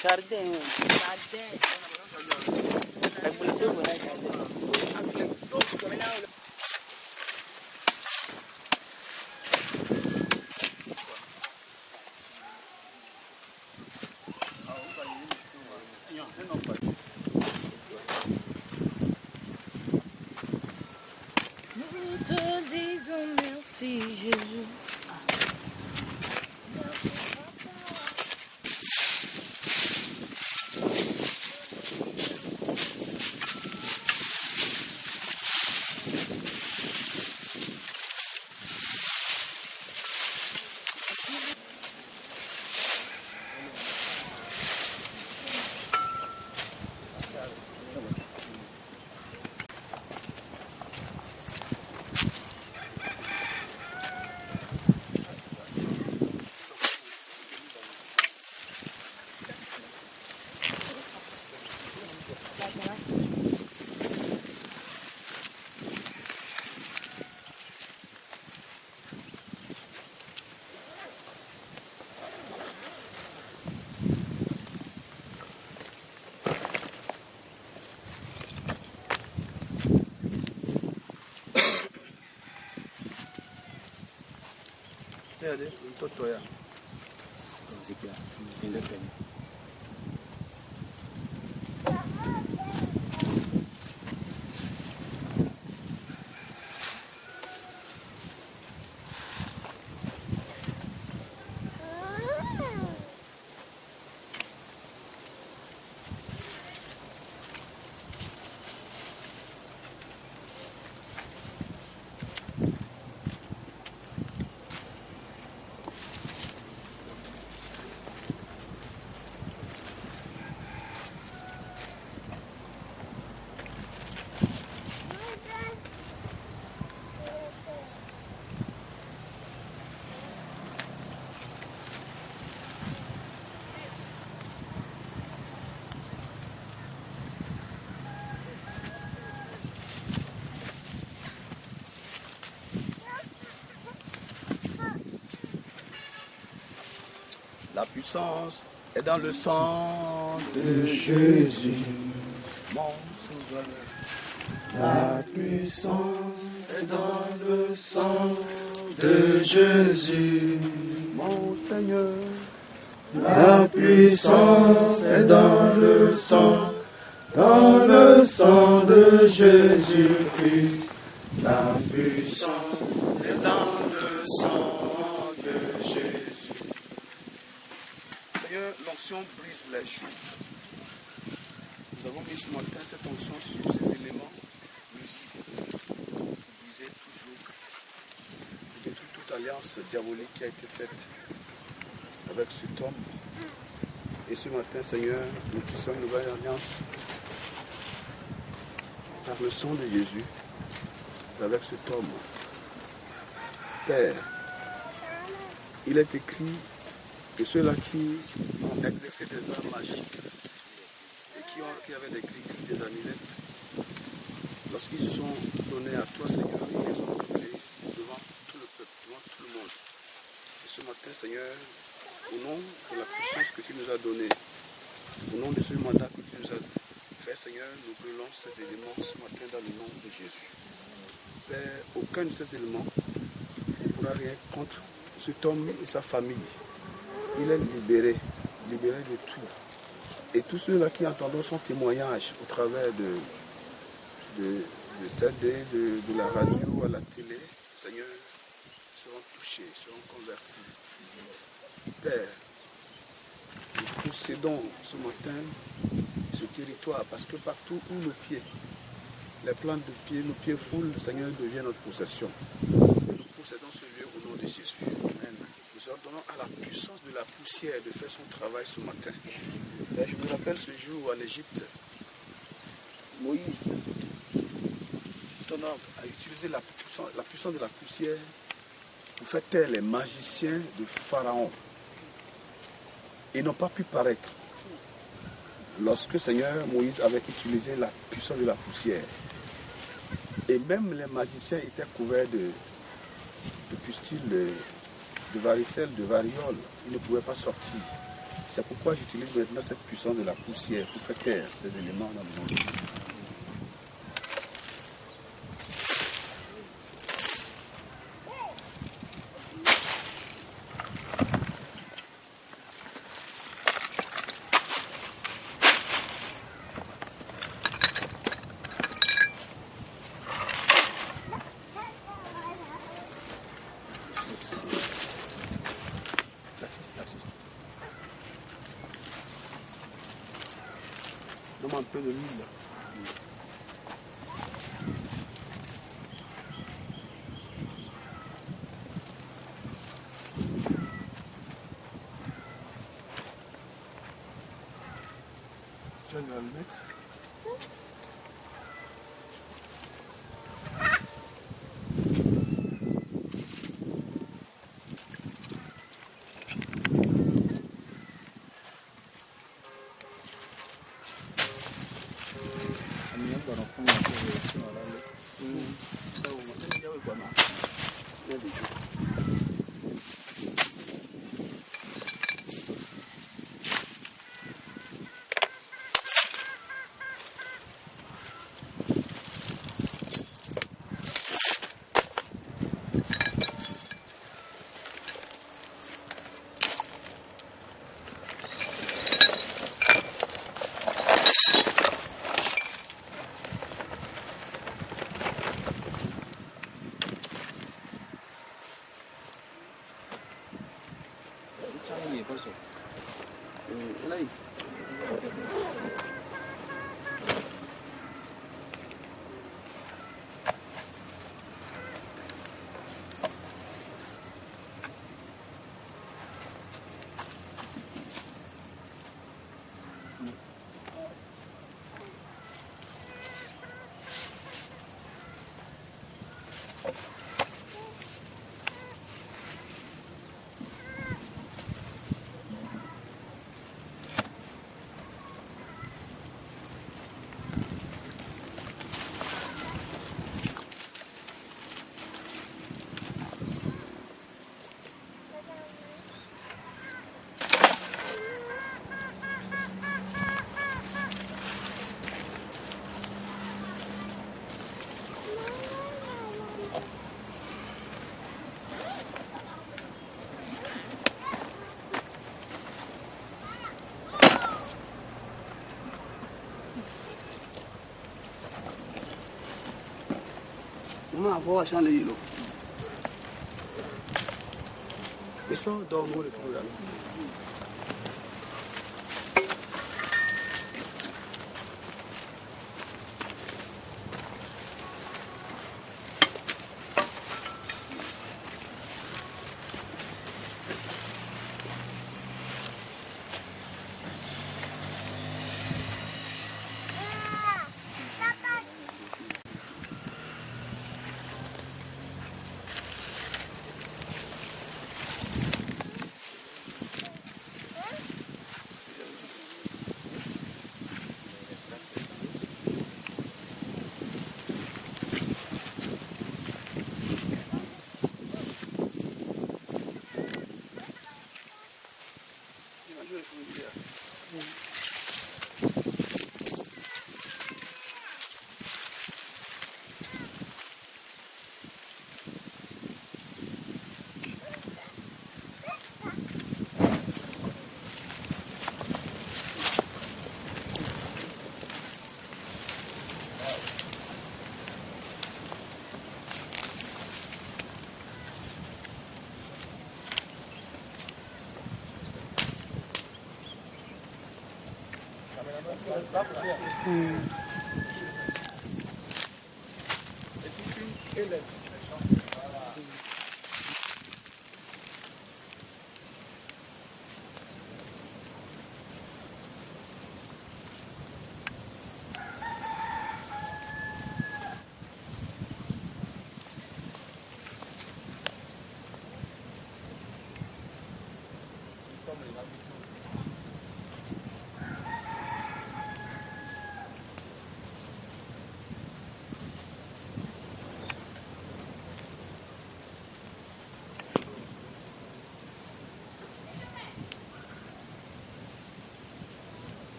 Jardin. Nous te disons merci Jésus. La puissance est dans le sang de Jésus, mon sauveur. La puissance est dans le sang de Jésus, mon Seigneur. La puissance est dans le sang de Jésus-Christ. La puissance est dans le sang de Jésus. Seigneur, l'onction brise les choses. Nous avons mis ce matin cette onction sur ces éléments musiques. Vous brisez toujours, vous détruisez toute alliance diabolique qui a été faite avec cet homme. Et ce matin, Seigneur, nous tissons une nouvelle alliance par le sang de Jésus avec cet homme. Père, il est écrit que ceux-là qui ont exercé des arts magiques et qui avaient des gris, des amulettes, lorsqu'ils se sont donnés à toi, Seigneur, ils les ont brûlés devant tout le peuple, devant tout le monde. Et ce matin, Seigneur, au nom de la puissance que tu nous as donnée, au nom de ce mandat que tu nous as fait, Seigneur, nous brûlons ces éléments ce matin dans le nom de Jésus. Père, aucun de ces éléments ne pourra rien contre cet homme et sa famille. Il est libéré de tout. Et tous ceux-là qui entendront son témoignage au travers de CD, de la radio, à la télé, Seigneur, seront touchés, seront convertis. Père, nous possédons ce matin ce territoire parce que partout où nos pieds, les plantes de pied, nos pieds foulent, le Seigneur devient notre possession. Nous possédons ce lieu au nom de Jésus. Amen. Nous ordonnons à la puissance de la poussière de faire son travail ce matin. Et je me rappelle ce jour en Égypte, Moïse, ton homme, a utilisé la puissance de la poussière pour faire taire les magiciens de Pharaon. Ils n'ont pas pu paraître lorsque Seigneur Moïse avait utilisé la puissance de la poussière. Et même les magiciens étaient couverts de pustules, de varicelle, de variole. Ils ne pouvaient pas sortir. C'est pourquoi j'utilise maintenant cette puissance de la poussière pour faire taire ces éléments dans le monde. Un peu de l'huile. Tu vas le mettre. Ma voix change le hilo. Eso dos muros plurales.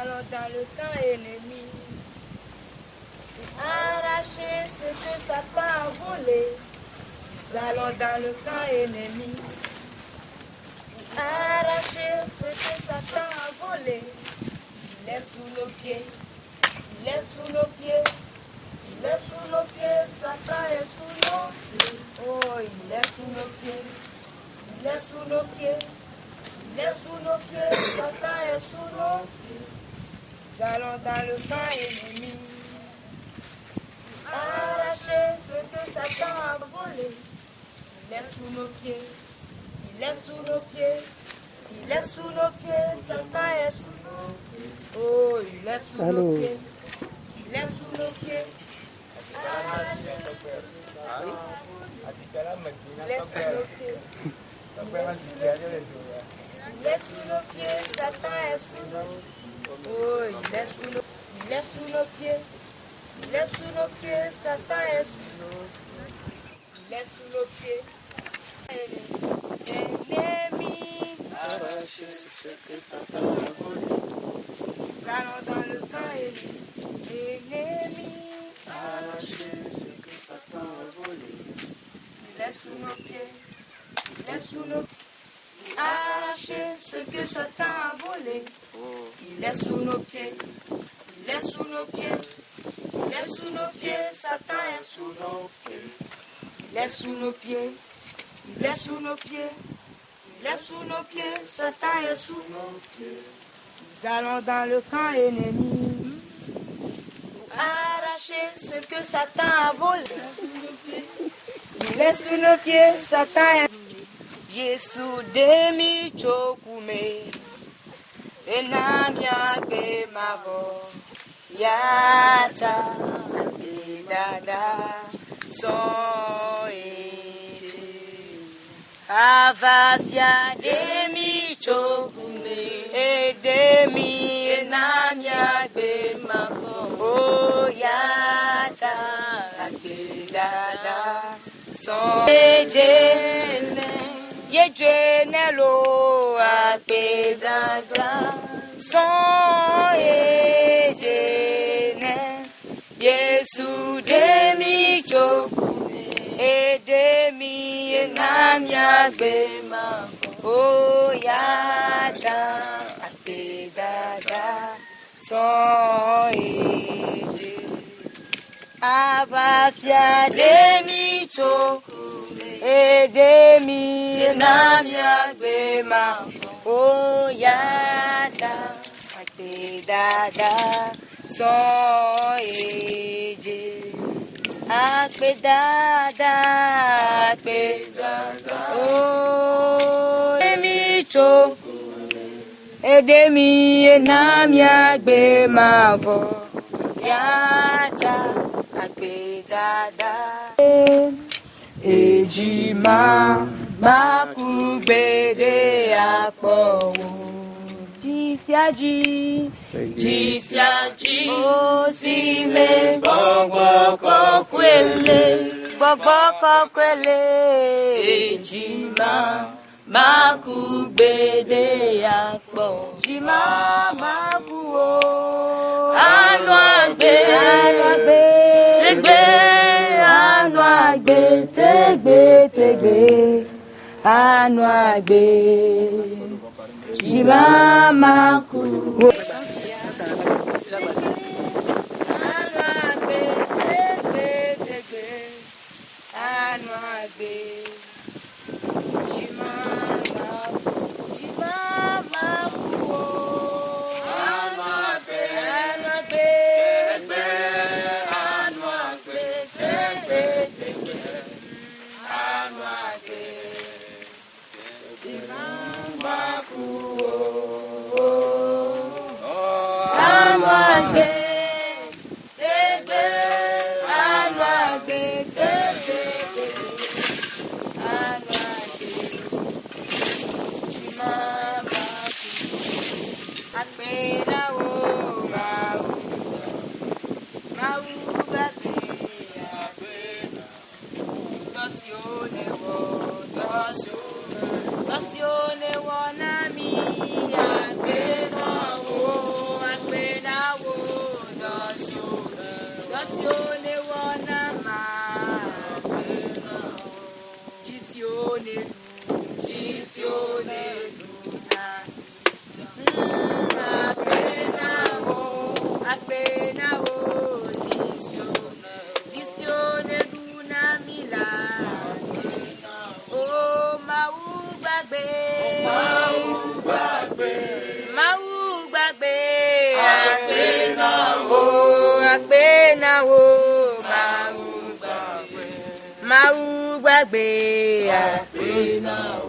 Allons dans le camp ennemi, arracher ce que Satan a volé. Allons dans le camp ennemi, arracher ce que Satan a volé. Il est sous nos pieds, il est sous nos pieds, il est sous nos pieds, Satan est sous nos pieds. Oh, il est sous nos pieds, il est sous nos pieds, il est sous nos pieds, Satan est sous nos pieds. Nous allons dans le camp ennemi, arracher ce que Satan a volé. Il est sous nos pieds, il est sous nos pieds, il est sous nos pieds, Satan est sous nos pieds. Oh, il est sous nos pieds, il est sous nos pieds. Arracher ce que Satan a volé. Il est sous nos pieds, il est sous nos pieds, Satan est sous nos pieds. Oh, il est sous nos pieds, il est sous nos pieds, Satan est sous nos pieds, il est sous nos pieds. Ennemi, arracher ce que Satan a volé. nous allons dans le camp ennemi, Arracher ce que Satan a volé. il est sous nos pieds, il est sous nos pieds. Arracher ce que Satan a volé. Il est sous nos pieds, il est sous nos pieds, il est sous nos pieds, Satan est sous nos pieds. Il est sous nos pieds, il est sous nos pieds, il est sous nos pieds, Satan est sous nos pieds. allons dans le camp ennemi pour arracher ce que Satan a volé. Il est sous nos pieds, Satan est Yesu demi chokume enamia be mavo yata dada so avafia demi chokume demi enamia be mavo oh yata dada so Yejenelo apedadra son ejene Yesu demi choku edemi enamya bema o yada apedada son eje abafia demi choku Edemi enamia bema o yada akpedada so eje akpedada o edemi enamia bema o yada akpedada Ejima makugbede apo Jisiaji osime gbogbo kwele Ejima makugbede apo Jima makuo anu agbe tegbe anu agbe tegbe anu agbe Jima makuo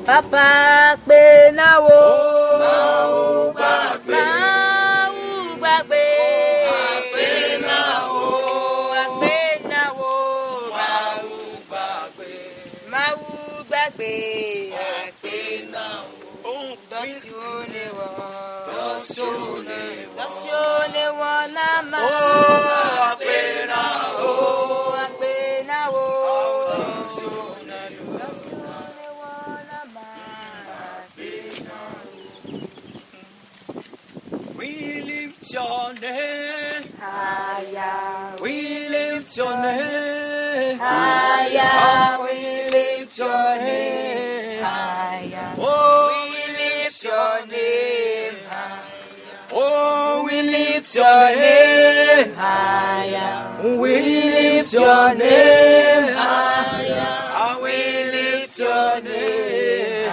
Papa pe na wo gbagbe pe na wo gbagbe pe na wo dosione wo na ma pe na wo your name higher. We lift your name Higher. We lift your name Higher. Oh, we lift your name Oh, we lift your name Higher. We lift your name Higher. We lift your name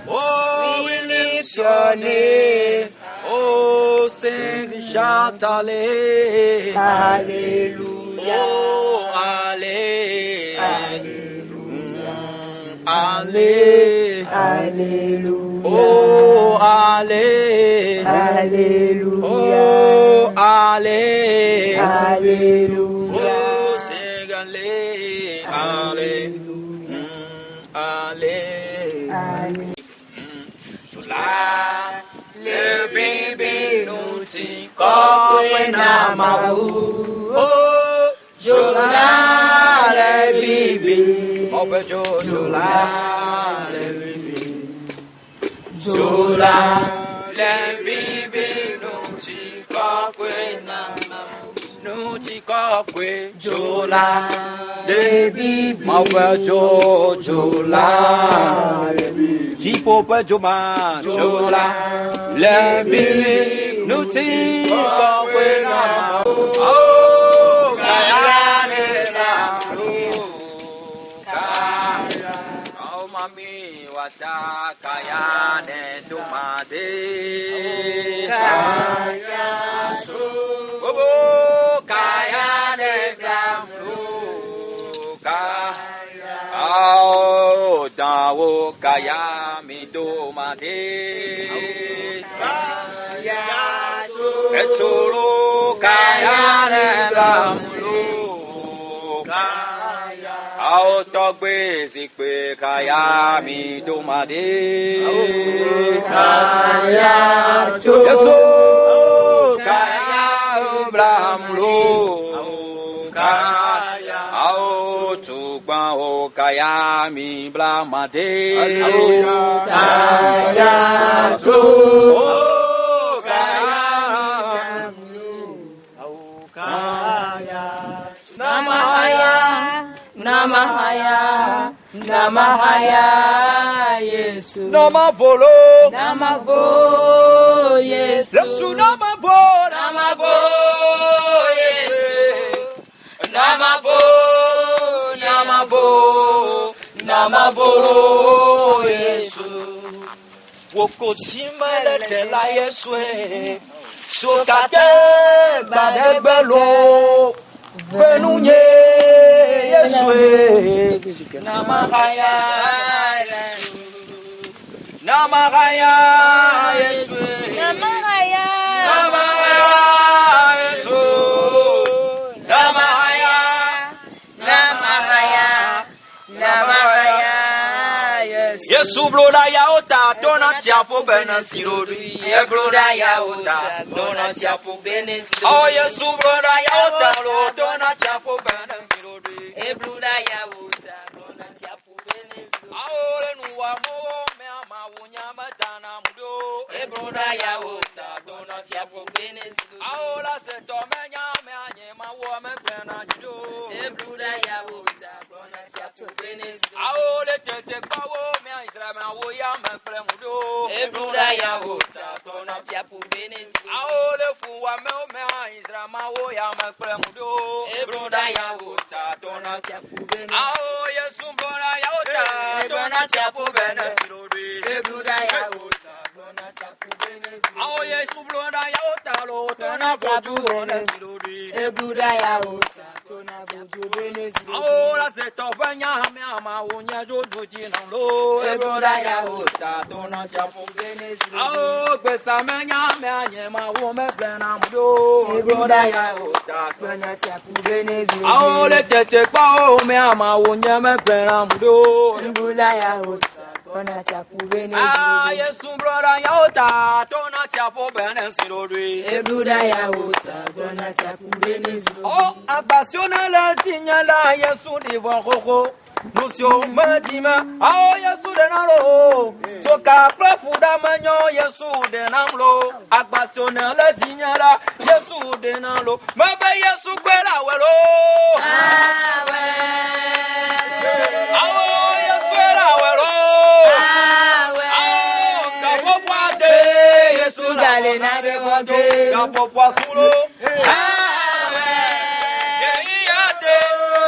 Oh, we lift your name Oh, sing, shout, Alléluia. Oh, Alléluia. Oh, Alléluia. Oh, Alléluia. Oh, sing, Alléluia. Le bébé nous dit qu'on a ma oh, Jola le bébé, oh ben Jola le bébé, Jola le bébé nous dit qu'on a ma nous dit qu'on Jola le bébé, ma ben Jola le bébé. Jipope Joma Jola le bébé nous tient comme oh Kayane oh mami wata Kayane dumade Kaya so oh Kayane gramlu oh dawo Kaya Etoro kaya nelamulu Autogbe sikpe kaya mi domade Kaya Yeso kaya oblamulu Kaya Autogba o kaya mi blamade Kaya Namahaya Yesu Namavolo Namavo Yesu Yesu namavo Yesu Namavolo Yesu Wokotima lete la Yesu Sokate badebelo Venunye Yesu Namahaya Yesu Namahaya Yesu Namahaya Yesu Namahaya Yesu Yesu bloda yaota dona tiapo bena sirodi bloda yaota dona tiapo bena sirodi oh Yesu bloda yaota dona tiapo bena sirodi bloda yaota dona tiapo bena sirodi aole nuwa mo me ama wonya matana mudo bloda yaota dona tiapo bena sirodi aola se to menya me anye ma wo me gbena judo bloda yaota dona tiapo bena sirodi aole tete kwawo me Israel ma wo ya me kple mudo bloda yaota dona tiapo bena sirodi aole fuwa me Israel ma wo ya me kple mudo bloda yaota dona tiapo bena ao Yesu bloda yaota dona tiapo bena sirodi bloda yaota dona tiapo bena sirodi ao Yesu bloda yaota lo dona voju bena sirodi bloda yaota dona voju bena sirodi aola se to banya me ama wo nya jojo jina lo bloda yaota dona tiapo bena sirodi ao gbesa menya me anye ma wo me blena mudo bloda yaota dona tiapo bena sirodi aole tete kwa o me ama wo nya me blena mudo bloda yaota dona tiapo bena ah sirodi Yesu bloda yaota dona tiapo bena sirodi bloda yaota dona tiapo bena sirodi oh abasiona la tinya la Yesu divon koko Nusio madima ao Yesu de nalo soka profuda manyo Yesu de namlo agbasiona la tinya la Yesu de nalo mebe Yesu kwela welo ao Yesu era welo Yesu gale na de boge Kapopwa sulo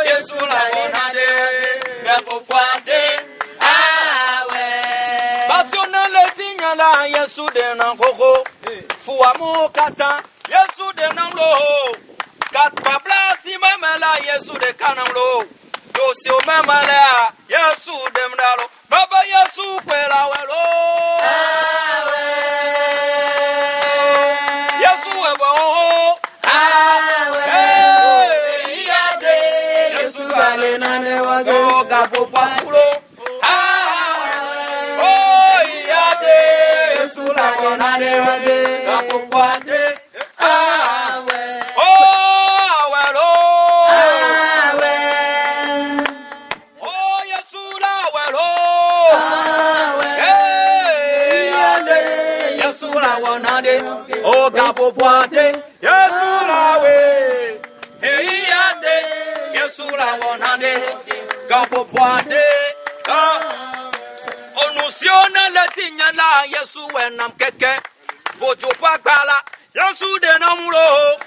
Yesu la bonade Kapopwate Basiona le signala Yesu de na koko Fu amu kata Yesu de namlo kat pabla si mamela Yesu de kanamlo dosi o mamela Yesu de mdalo baba Yesu kwela welo awe Yesu ewo awe iyade Yesu gale nane wago gapo pasulo Oh, Gapo Pointe, Yesura we. Hey, Yade, Yesura Wanade, Gapo Pointe. Onusiona Latina la Yesu when I'm keke. Vojo Pagala, Yesu de Namulo.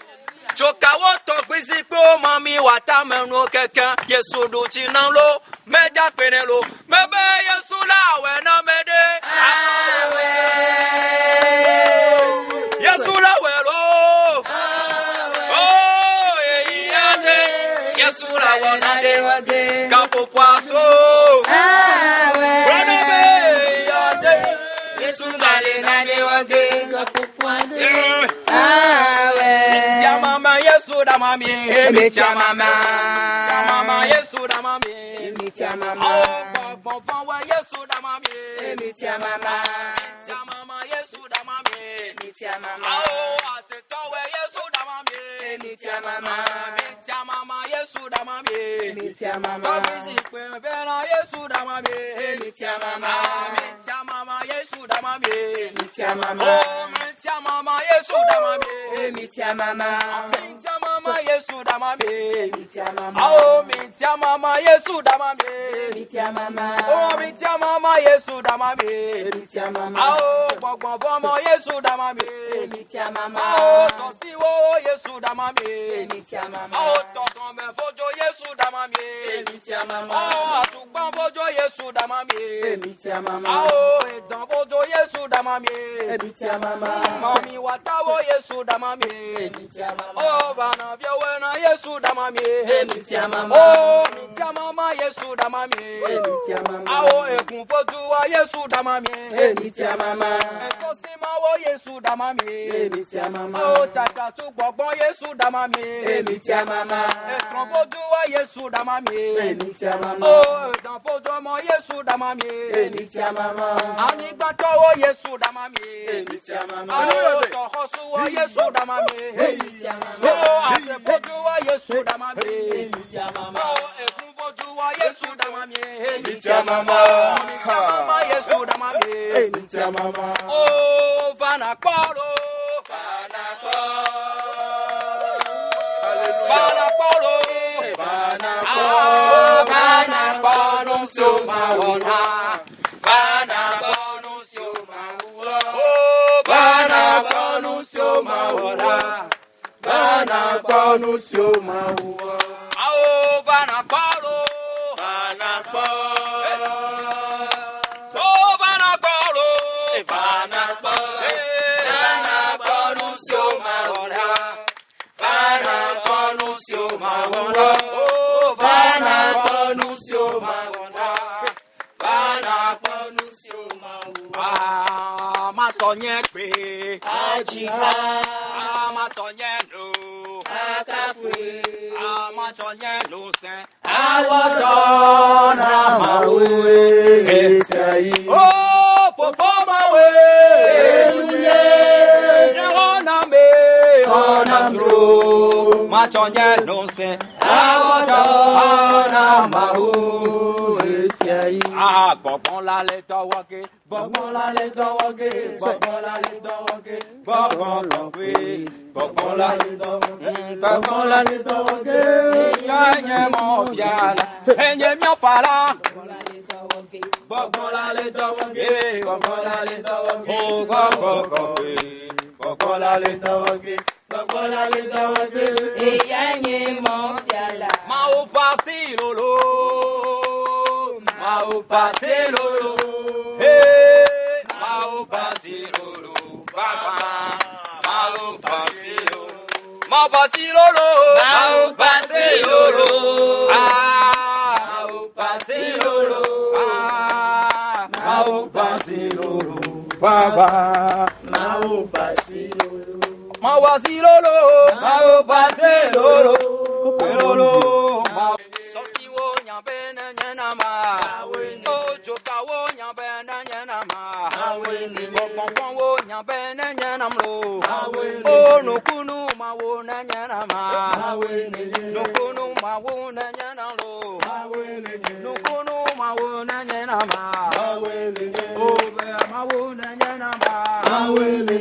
Chokawoto Quisipo, Mami, Watamano Keke, Yesu do Chinalo, Meja Penelo, Mebe Yesula when I'm Yesula welo, oh, yade, Yesula wanade, Capo Paso, Branabe, yade, Yesula nade wade, Capo Paso, Mama Yesuda mami, Mitia Mama Yesuda mami, Mitia Mama, oh, Bonfa Yesuda mami, Mitia Mama Yesuda mami. Oh, I said, go away, Yesuda mami. Mitia Mama Yesuda mami. Mitia Mama. Go visit Pembela Yesuda mami. Mitia Mama Yesuda mami. Mitia Mama. Oh, Mitia Mama Yesuda mami. Mitia Mama Yesuda mami. Mitia Mama. Oh, Mitia Mama Yesuda mami. Mitia Mama. Oh, Mitia Mama Yesuda mami. Mitia Mama. Oh, Bonfa Yesuda mami. Mitia Mama. Oh, Tosiwo Yesuda mami. Mitia Mama. Oh, Tonton Fojo Yesuda mami. Mitia Mama. Oh, Atukpan Fojo Yesuda mami. Mitia Mama. Oh, Edan Fojo Yesuda mami. Mitia Mama. Mami Watawo Yesuda mami. Mitia Mama. Oh, Vana Viewena Yesuda mami. Mitia Mama. Oh, Mitia Mama Yesuda mami. Mitia Mama. Oh, Ekun Fojo Yesuda mami. Mitia Mama. Esosimawo Yesuda mami. Mitia Mama. Oh, Chakatu Gbogbo Yesuda mami. Mitia Mama. Ekun Fojo Yesuda mami. Mitia Mama. Oh, Edan Fojo Mo Yesuda mami. Mitia Mama. Anigbatowo Yesuda mami. Mitia Mama. Oh, Tohosuwo Yesuda mami. Mitia Mama. Oh, Ase Fojo Yesuda mami. Mitia Mama. Oh, Ekun Fojo Yesuda mami. Mitia Mama. Mama Yesuda mami. Mitia Mama. Oh, Vana Polo. Vana Polo. Vana Polo. Soma wona. Vana Polo. Soma wona. Oh, Vana Polo. Soma wona. Vana Polo. Soma wona. Oh, Vana Polo. Vana Polo. Sonyepe ajiha amatonyelo akafwe amatonyelo sen awodona mawe esai oh popomawe elunye ona me ona tro matonyelo sen awodona mawe esai ah gbọgbọn lálẹ́ tọwọke gbọgbọn lálẹ́ tọwọke gbọgbọn lálẹ́ tọwọke gbọgbọn lọgbẹ gbọgbọn lálẹ́ tọwọke gbọgbọn lálẹ́ tọwọke ìyá ẹyẹ mọ fìlà ẹyẹ miọfàlà gbọgbọn lálẹ́ tọwọke gbọgbọn lálẹ́ tọwọke gbọgbọgbọgbẹ gbọgbọn lálẹ́ tọwọke gbọgbọn lálẹ́ tọwọke ìyá ẹyẹ mọ fìlà. máa ó pa sí ìlòlò. Mao Pasilolo, hey, Mao Pasilolo, Papa, ma pasi lolo, Mao pasi lolo. ah, Mao pasi lolo. ah, Mao pasi lolo. baba, Mao pasi lolo. ma pasi lolo, Mao pasi lolo. lolo, ma sosi wo nyambe na nyanama, Awene. ojo ka wo nyambe na nyanama, Awene. kokon wo nyambe na nyanamlo, Awene. o nukunu ma wo na nyanama, Awene. nukunu ma wo na nyanamlo, Awene. nukunu ma wo na nyanama, Awene. obe ma wo na nyanama, Awene.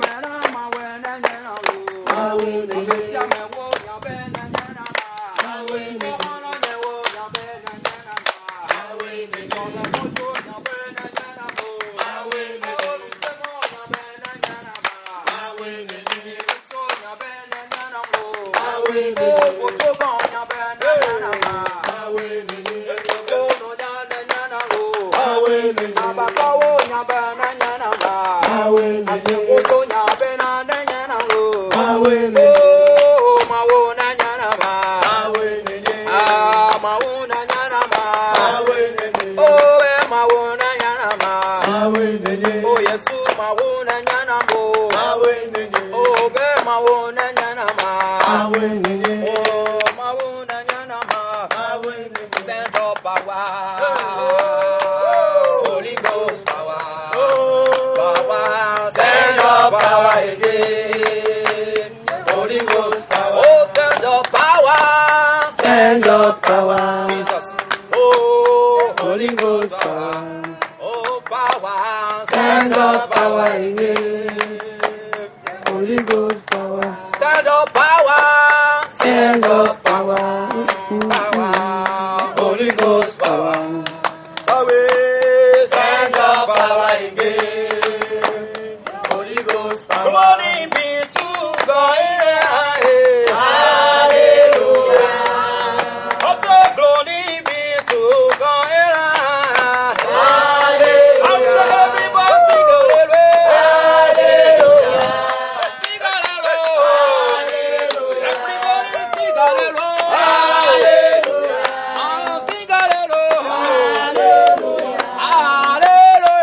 mera ma wo na nyanamlo, Awene. obesia me wo nyambe na nyanama, Awene. ohana me wo nyambe na nyanama, Awene. ola mojo nyambe na nyanamlo, Awene. olusemo nyambe na nyanama, Awene. so nyambe na nyanamlo, Awene. ojo bon nyambe na nyanama, Awene. ojo no nyane nyanamlo, Awene. abakawo nyambe na nyanama, Awene. asekoto nyambe na nyanamlo, Awene. oh mawo na nyanama, Awene. ah mawo na nyanama, Awene. oh mawo na nyanama, Awene. oh yesu mawo na nyanamlo, Awene. oh be mawo na nyanama, Awene. oh mawo na nyanama, Awene. send up power, Holy Ghost power, power, send up power again, Holy Ghost power, oh send up power, Send up power. Jesus, oh Holy Ghost power. oh power, Send up power again. Holy Ghost power. send up power, Send up power. power, Holy Ghost power. power, Send up power again. Holy Ghost power. glory be to God in the highest. Hallelujah. Also glory be to God in the highest. Hallelujah. Also everybody sing hallelujah. Hallelujah. Sing hallelujah. Everybody sing hallelujah. Hallelujah. Sing hallelujah. Hallelujah. Hallelujah.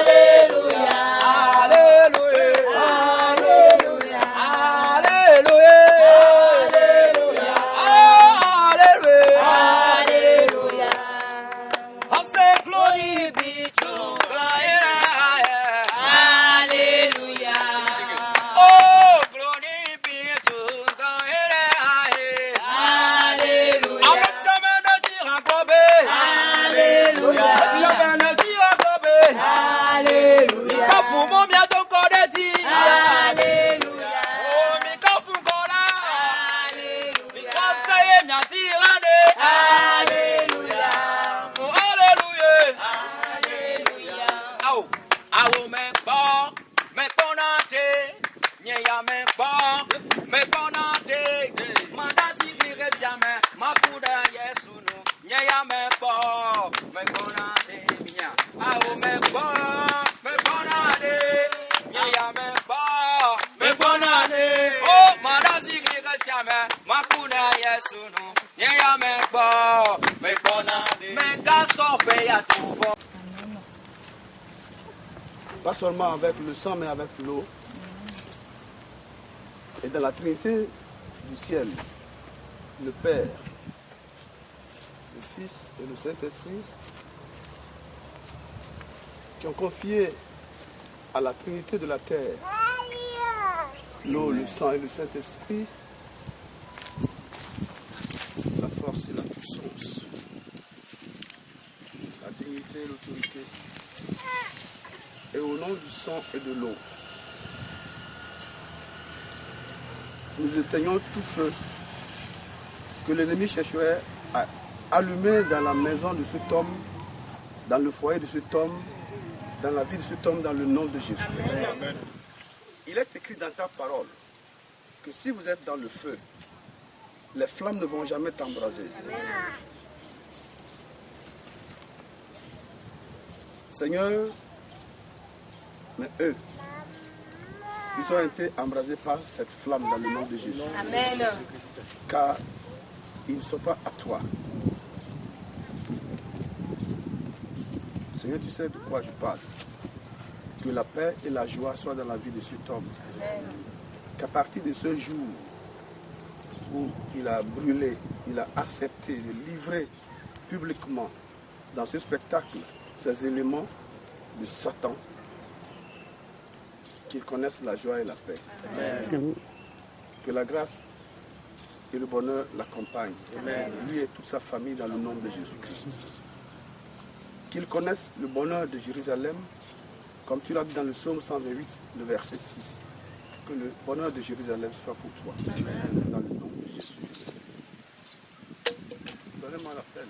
Hallelujah. Hallelujah. Hallelujah. Hallelujah. Hallelujah. Hallelujah. I say glory be to God in the highest. Hallelujah. Oh, glory be to God in the highest. Hallelujah. Avec sa main de tir à gobe. Hallelujah. Avec sa main de tir à gobe. Hallelujah. Mika fumo mia don kode ti. Hallelujah. Oh, mika fu kola. Hallelujah. Mika saye mia tirane. Hallelujah. Oh, hallelujah. Hallelujah. Awo, awo me gbọ́ náà dé, nyẹ̀yà me gbọ́ náà dé, madasi kiri siame, makuda Yesu nu, nyẹ̀yà me gbọ́ náà dé, miya. Awo me gbọ́ náà dé, nyẹ̀yà me gbọ́ náà dé, oh madasi kiri siame, makuda Yesu nu, nyẹ̀yà me gbọ́ náà dé, me ga sọ̀fẹ̀ yàtúbọ̀. Pas seulement avec le sang, mais avec l'eau. Et dans la Trinité du ciel, le Père, le Fils et le Saint-Esprit, qui ont confié à la Trinité de la terre l'eau, le sang et le Saint-Esprit, la force et la puissance, la dignité et l'autorité. Et au nom du sang et de l'eau, nous éteignons tout feu que l'ennemi chercherait à allumer dans la maison de cet homme, dans le foyer de cet homme, dans la vie de cet homme, dans le nom de Jésus. Amen. Il est écrit dans ta parole que si vous êtes dans le feu, les flammes ne vont jamais t'embraser. Seigneur, mais eux, Ils ont été embrasés par cette flamme dans le nom de Jésus. Amen. Car ils ne sont pas à toi. Seigneur, tu sais de quoi je parle. Que la paix et la joie soient dans la vie de cet homme. Qu'à partir de ce jour où il a brûlé, il a accepté de livrer publiquement dans ce spectacle ces éléments de Satan, qu'il connaisse la joie et la paix. Amen. Que la grâce et le bonheur l'accompagnent. Lui et toute sa famille dans le nom de Jésus-Christ. Qu'il connaisse le bonheur de Jérusalem, comme tu l'as dit dans le psaume 128, le verset 6. Que le bonheur de Jérusalem soit pour toi. Amen. Dans le nom de Jésus. Donnez-moi la peine.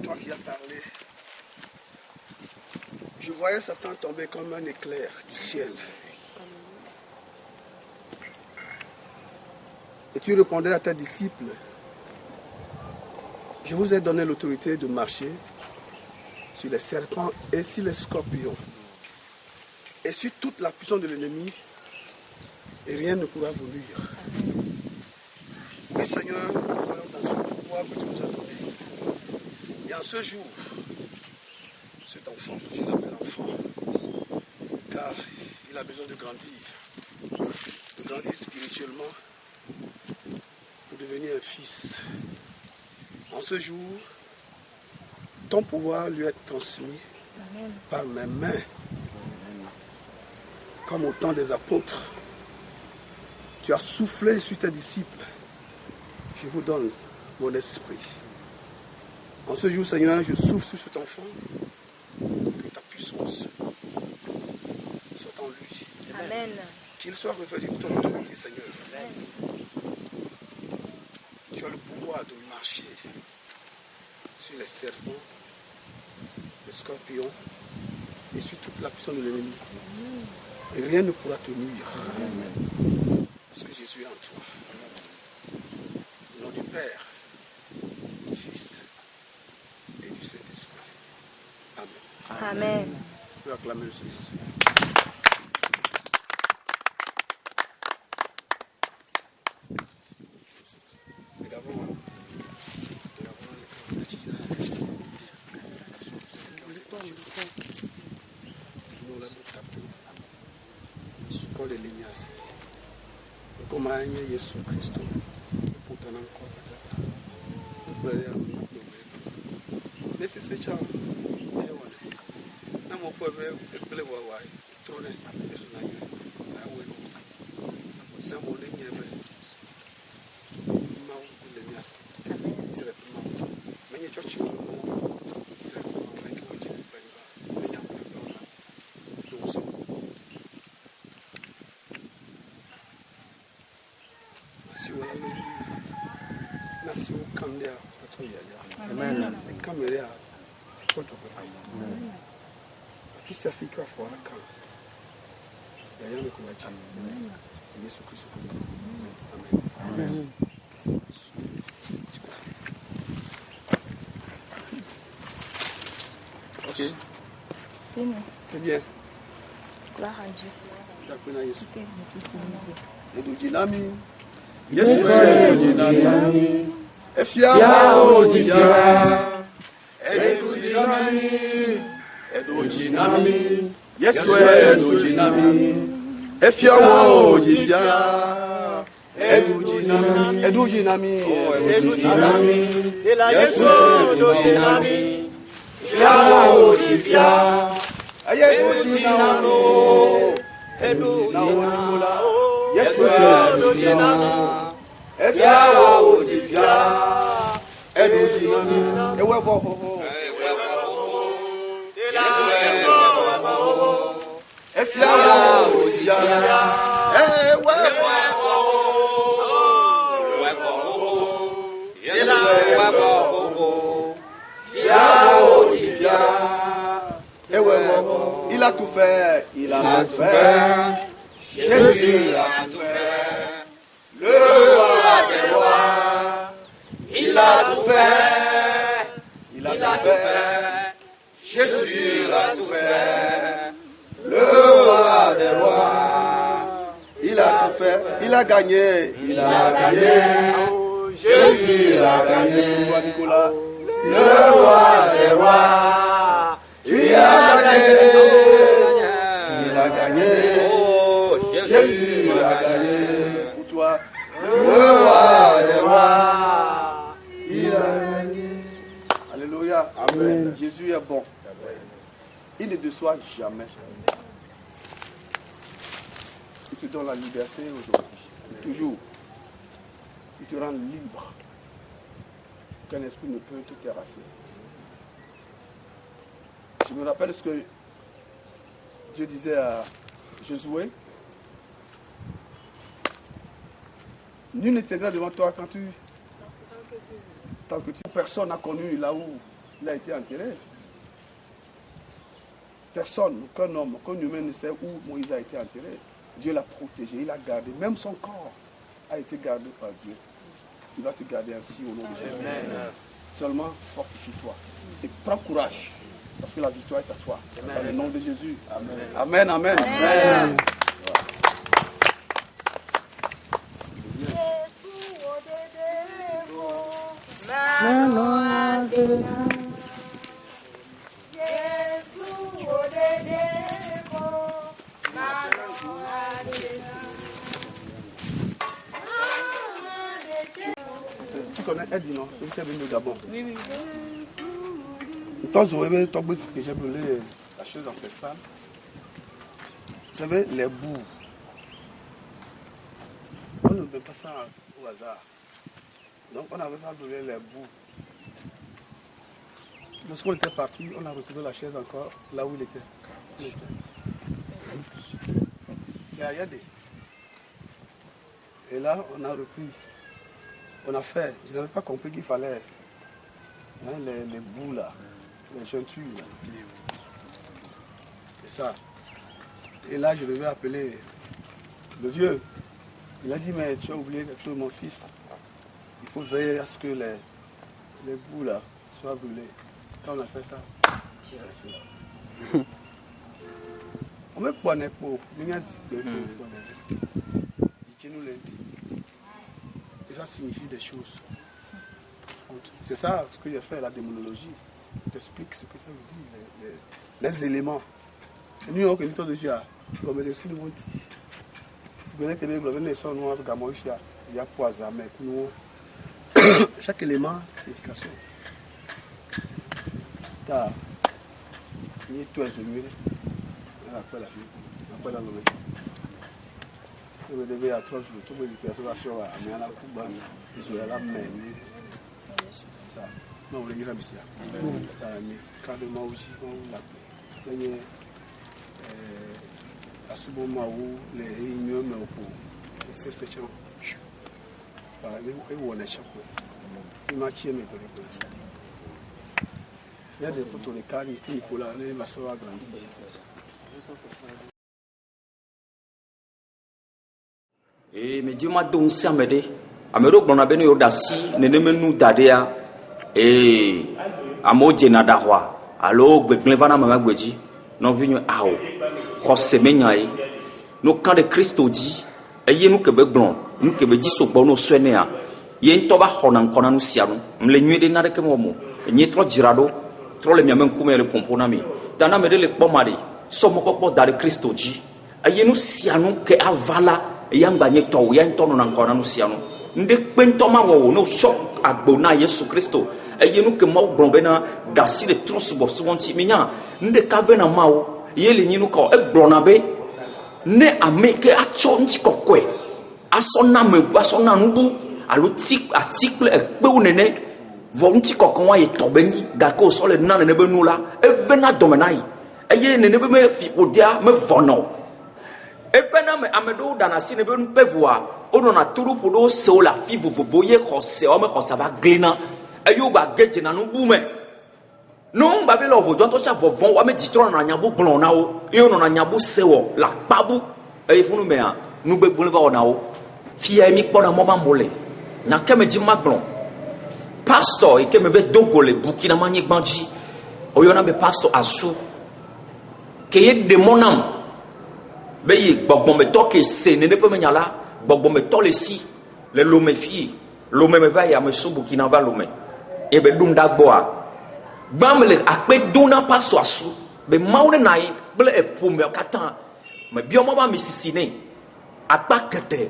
Toi qui as parlé, je voyais Satan tomber comme un éclair du ciel. Et tu répondais à tes disciples, je vous ai donné l'autorité de marcher sur les serpents et sur les scorpions et sur toute la puissance de l'ennemi, et rien ne pourra vous nuire. Et Seigneur, nous voyons dans ce pouvoir que tu nous as donné. Et en ce jour, cet enfant, je l'appelle enfant, car il a besoin de grandir spirituellement pour devenir un fils. En ce jour, ton pouvoir lui est transmis par mes mains, comme au temps des apôtres. Tu as soufflé sur tes disciples. Je vous donne mon esprit. En ce jour, Seigneur, je souffle sur cet enfant, que ta puissance soit en lui. Amen. Qu'il soit revêtu de ton autorité, Seigneur. Amen. Tu as le pouvoir de marcher sur les serpents, les scorpions et sur toute la puissance de l'ennemi. Et rien ne pourra te nuire. Parce que Jésus est en toi. Au nom du Père, du Fils et du Saint-Esprit. Amen. Amen. On peut acclamer le Seigneur. Yesu Kristo kukutana kwa tata kulea nesi secha ewa na mo po be pele wa wa trone Yesu na yo na we na mo le nyebe ma u le nyasi sere ma menye chochi sere ma ke o chi pa ba menya ko do na do so si wala na si o kamde a to ya ya amen kamere a to to ko fils afrika fo aka ya ya ko wachi Yesu Kristo amen. Ok, c'est bien. Gloire à Dieu. D'accord, Yesu. Edujinami. Yesu Edujinami. Efia Odija. Edujinami. Edujinami. Yesu Edujinami. Efia Odija. Edujinami. Edujinami. Edujinami. Yesu Edujinami. Efia Odija. Edujinami. Edujinami. Yesu Edujinami. Efia Odija. Edujinami. Ewe bo ho ho. Efia Odija. Ewe bo ho. Yesu ewe bo ho. Efia Odija. Ewe bo ho. Il a tout fait. Il a tout fait. Jésus a tout fait. Le roi des rois. Il a tout fait. Il a tout fait. Jésus a tout fait. Le roi des rois. Il a tout fait. Il a gagné. Il a gagné. Jésus a gagné. Toi, Nicolas. Le roi des rois. Tu as gagné. Il a gagné. Jésus a gagné. Pour toi. Le roi des rois. Il a gagné. Alléluia. Amen. Jésus est bon. Il ne déçoit jamais. Il te donne la liberté aujourd'hui. Toujours. Il te rend libre. Aucun esprit ne peut te terrasser. Je me rappelle ce que Dieu disait à Josué. Nul ne tiendra devant toi tant que personne n'a connu là où il a été enterré. Personne, aucun homme, aucun humain ne sait où Moïse a été enterré. Dieu l'a protégé, il l'a gardé. Même son corps a été gardé par Dieu. Il va te garder ainsi au nom de Jésus. Amen. Seulement fortifie-toi et prends courage parce que la victoire est à toi. Amen. Dans le nom de Jésus. Amen. Amen. Amen. Amen. Tu connais Eddie, non? C'est qui est venu au Gabon. Oui, oui. Quand j'ai brûlé la chose ancestrale, vous savez, les boues. On ne fait pas ça au hasard. Donc on n'avait pas brûlé les boues. Lorsqu'on était parti, on a retrouvé la chaise encore là où il était. C'est à Yadé. Et là, on a repris. On a fait. Je n'avais pas compris qu'il fallait les bouts là, les jointures. Et ça. Et là, je devais appeler le vieux. Il a dit, mais tu as oublié quelque chose, mon fils. il faut veiller à ce que les bouts là soient brûlés. Quand on a fait ça, on met pas n'importe et ça signifie des choses. C'est ça ce que j'ai fait, la démonologie. Je t'explique ce que ça veut dire, les éléments. Nous, on a une de Dieu, comme je suis nous dit. Si vous avez le nous avons il y a poison, mais nous, chaque élément, c'est signification. T'as ni toi, je me après la fille, après la nouvelle. Je devais à 3 jours, tout le monde dit que ça va faire à la coupe, ils ont la main. Ça, non, on est ici. Carrément aussi, on l'a fait. À ce moment où les réunions me opposent, c'est ce que je il y a des photos de Kari, Nicolas, ma soeur a grandi. Et mais Dieu m'a donné ça, me dit, Amero Bonabeno Yodasi, Nenemenu Dadea, et Amo Jenadawa, alors Glenvana Mamagweji, non venu à eau, Rosemenaï, nos camps de Christ dit, et nous que blanc, nous que dit so bono soignea, yen toba honan konanu sianu, les nuits de nade que momo, et n'y trop girado, trop les miamens comme le pomponami, dana me de le pomari, sommes encore dans le Christ dit, et nous sianu que avala, et yang bagné to, yan tono nan konanu sianu, nde pentoma wo, no choc à bona Yesu Christo, et nous que mau brombena, dassi de trop souvent minya, nde kavena mao, yeli nous ko e bronabe, ne ameke a chonji kokwe, a sonna me, a sonna nubu, a l'article e peu nene, volonti kokon et tobeni, gako sur le nan ne benula, e vena domenai, e ye ne me fi odia me vono. E vena me amedo danasi ne ben pevoa, on a turu pour so la fi vous voyez rosé, on me rosava glina, e yo ba geje na nu bume. Non, bavé lo vo jonto cha vovon wa me ditro na nyabu blon na o, e on na nyabu sewo la pabu, e funu me a, nu be gbon va na o. Fia mi kpona mo ba mole. Na keme di maglon. Pastor e keme be dogole Burkina manye gbanji. O yo na be pastor asu. Ke ye demonam. Be ye gbogbon me to ke se ne pe me nyala, gbogbon me to le si. Le lome fi, lome me va ya me so Burkina va lome. E be dum dagboa. Bamle akpe dona pastor asu. Be maune nai ble e pume katan. Me bioma ba misisine. Akpa kete.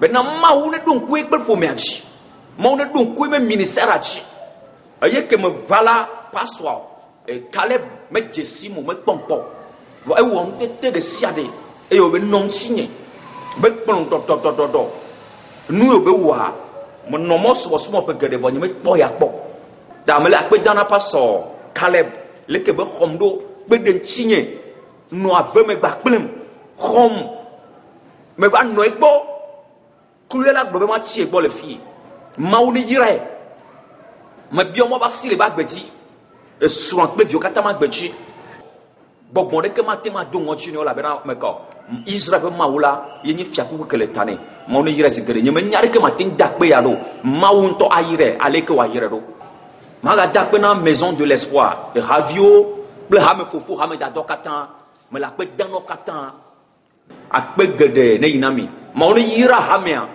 Bena maune don kwe kbel fo meachi. Maune don kwe me ministère achi. Aye ke me vala paswa e Caleb me Jessimo me pompo. Wo e won tete de siade e yo be non signé. Be plon do. Nu yo be wa mo no mo so mo pe gede vonye me po ya po. Da me la pe dana pastor Caleb le ke be khomdo be den signé. No ave me gba plem. Khom me va no ekbo. Koulela globe ma tie bo le fi mauni yire ma biomo ba sile ba gbedi e suran pe vio kata ma gbedi bogbon de ke ma te ma do ngo chini ola bena me ko Israel be maula yenyi fiaku ke le tane mauni yire sigere nyeme nyare ke ma tin dakpe ya do maun to ayire ale ke wa yire do maga dakpe na maison de l'espoir e ravio ble ha me fofu ha me da do katan me la pe dano katan akpe gede ne inami mauni yira hamia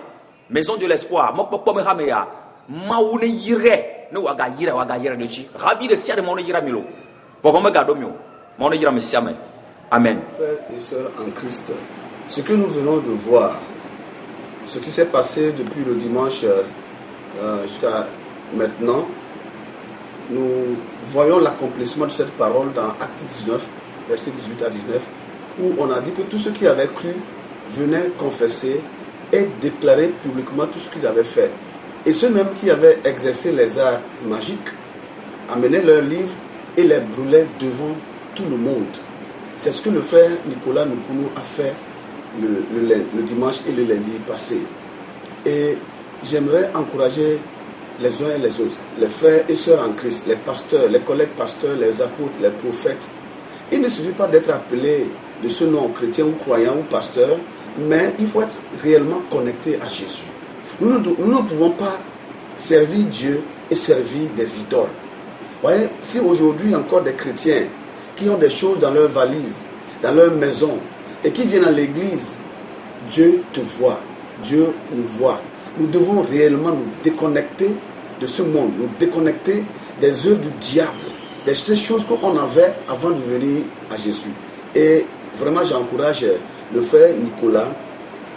Maison de l'espoir, mokpokpo me hamea, maune yire, ne waga yire de chi. Ravi de sia de mon yira milo. Pour me garder mieux. Mon yira me siame. Amen. Frères et sœurs en Christ, ce que nous venons de voir, ce qui s'est passé depuis le dimanche jusqu'à maintenant, nous voyons l'accomplissement de cette parole dans Acte 19, versets 18 à 19, où on a dit que tous ceux qui avaient cru venaient confesser et déclarer publiquement tout ce qu'ils avaient fait. Et ceux même qui avaient exercé les arts magiques amenaient leurs livres et les brûlaient devant tout le monde. C'est ce que le frère Nicolas Nukunu a fait le dimanche et le lundi passé. Et j'aimerais encourager les uns et les autres, les frères et sœurs en Christ, les pasteurs, les collègues pasteurs, les apôtres, les prophètes. Il ne suffit pas d'être appelé de ce nom chrétien ou croyant ou pasteur, mais il faut être réellement connecté à Jésus. Nous ne pouvons pas servir Dieu et servir des idoles. Vous voyez, si aujourd'hui encore des chrétiens qui ont des choses dans leur valise, dans leur maison, et qui viennent à l'église, Dieu te voit, Dieu nous voit. Nous devons réellement nous déconnecter de ce monde, nous déconnecter des œuvres du diable, des choses qu'on avait avant de venir à Jésus. Et vraiment, j'encourage le frère Nicolas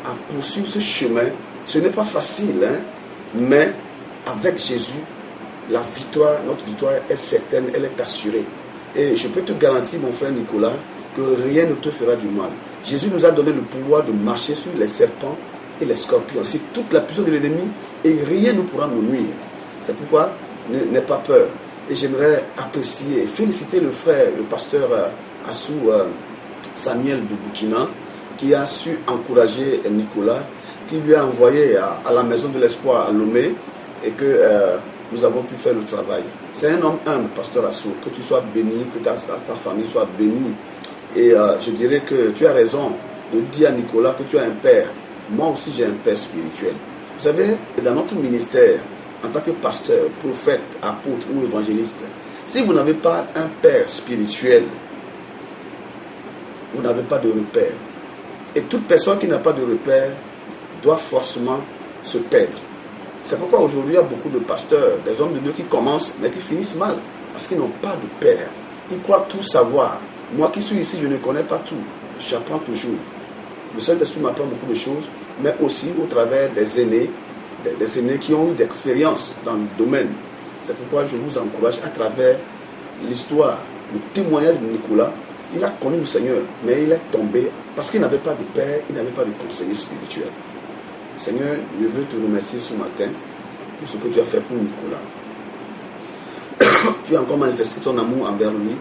à poursuivre ce chemin. Ce n'est pas facile, hein, mais avec Jésus, la victoire, notre victoire est certaine, elle est assurée. Et je peux te garantir, mon frère Nicolas, que rien ne te fera du mal. Jésus nous a donné le pouvoir de marcher sur les serpents et les scorpions. C'est toute la puissance de l'ennemi et rien ne pourra nous nuire. C'est pourquoi n'aie pas peur. Et j'aimerais apprécier et féliciter le frère, le pasteur Assou Samuel de Burkina, qui a su encourager Nicolas, qui lui a envoyé à la maison de l'espoir à Lomé et que nous avons pu faire le travail. C'est un homme humble, pasteur Assou, que tu sois béni, que ta famille soit bénie. Et je dirais que tu as raison de dire à Nicolas que tu as un père. Moi aussi j'ai un père spirituel. Vous savez, dans notre ministère, en tant que pasteur, prophète, apôtre ou évangéliste, si vous n'avez pas un père spirituel, vous n'avez pas de repère. Et toute personne qui n'a pas de repère doit forcément se perdre. C'est pourquoi aujourd'hui il y a beaucoup de pasteurs, des hommes de Dieu qui commencent mais qui finissent mal, parce qu'ils n'ont pas de père. Ils croient tout savoir. Moi qui suis ici, je ne connais pas tout. J'apprends toujours. Le Saint-Esprit m'apprend beaucoup de choses, mais aussi au travers des aînés qui ont eu d'expérience dans le domaine. C'est pourquoi je vous encourage à travers l'histoire, le témoignage de Nicolas. Il a connu le Seigneur, mais il est tombé parce qu'il n'avait pas de père, il n'avait pas de conseiller spirituel. Seigneur, je veux te remercier ce matin pour ce que tu as fait pour Nicolas. Tu as encore manifesté ton amour envers lui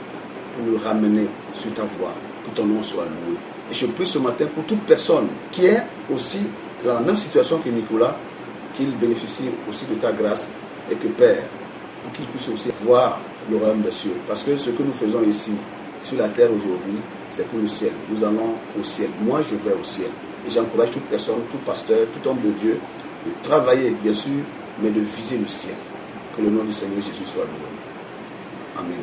pour le ramener sur ta voie, que ton nom soit loué. Et je prie ce matin pour toute personne qui est aussi dans la même situation que Nicolas, qu'il bénéficie aussi de ta grâce et que Père, pour qu'il puisse aussi voir le royaume des cieux. Parce que ce que nous faisons ici, sur la terre aujourd'hui, c'est pour le ciel. Nous allons au ciel. Moi, je vais au ciel. Et j'encourage toute personne, tout pasteur, tout homme de Dieu, de travailler, bien sûr, mais de viser le ciel. Que le nom du Seigneur Jésus soit loué. Amen.